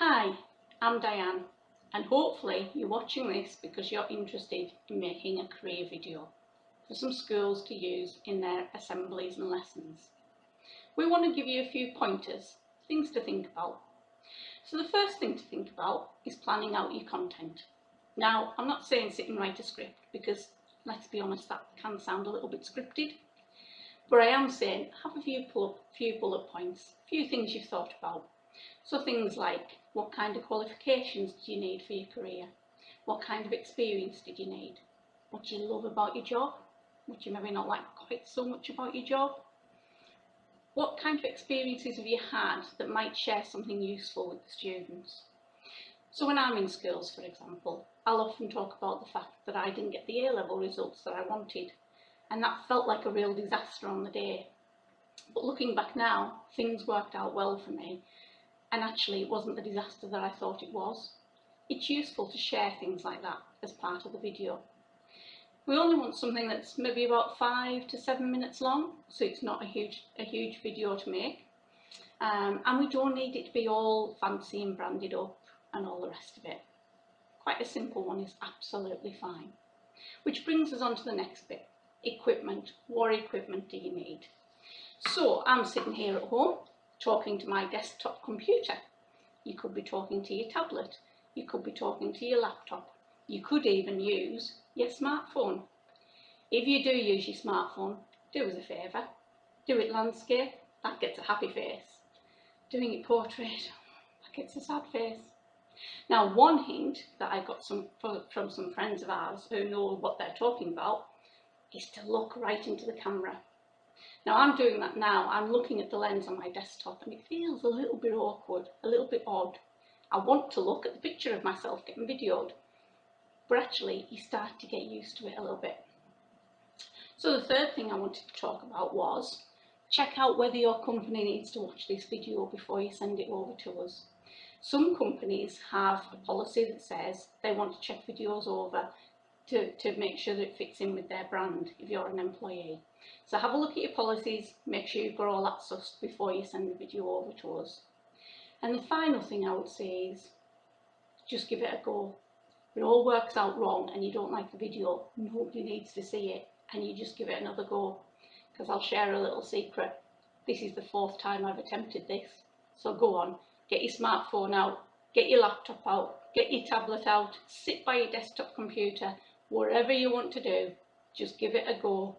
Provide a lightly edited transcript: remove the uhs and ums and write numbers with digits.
Hi, I'm Diane, and hopefully you're watching this because you're interested in making a career video for some schools to use in their assemblies and lessons. We want to give you a few pointers, things to think about. So the first thing to think about is planning out your content. Now, I'm not saying sit and write a script because, let's be honest, that can sound a little bit scripted. But I am saying have a few bullet points, a few things you've thought about. So things like, what kind of qualifications do you need for your career? What kind of experience did you need? What do you love about your job? What you maybe not like quite so much about your job? What kind of experiences have you had that might share something useful with the students? So when I'm in schools, for example, I'll often talk about the fact that I didn't get the A-level results that I wanted, and that felt like a real disaster on the day. But looking back now, things worked out well for me. And actually it wasn't the disaster that I thought it was. It's useful to share things like that as part of the video. We only want something that's maybe about 5 to 7 minutes long, so it's not a huge video to make. And we don't need it to be all fancy and branded up and all the rest of it. Quite a simple one is absolutely fine. Which brings us on to the next bit, equipment. What equipment do you need? So I'm sitting here at home, talking to my desktop computer. You could be talking to your tablet, you could be talking to your laptop, you could even use your smartphone. If you do use your smartphone, do us a favour, do it landscape, that gets a happy face. Doing it portrait, that gets a sad face. Now one hint that I got from some friends of ours who know what they're talking about is to look right into the camera. Now I'm doing that now, I'm looking at the lens on my desktop and it feels a little bit awkward, a little bit odd. I want to look at the picture of myself getting videoed, but actually you start to get used to it a little bit. So the third thing I wanted to talk about was, check out whether your company needs to watch this video before you send it over to us. Some companies have a policy that says they want to check videos over to make sure that it fits in with their brand if you're an employee. So have a look at your policies, make sure you've got all that sussed before you send the video over to us. And the final thing I would say is, just give it a go. If it all works out wrong and you don't like the video, nobody needs to see it, and you just give it another go. Because I'll share a little secret. This is the 4th time I've attempted this. So go on, get your smartphone out, get your laptop out, get your tablet out, sit by your desktop computer, whatever you want to do, just give it a go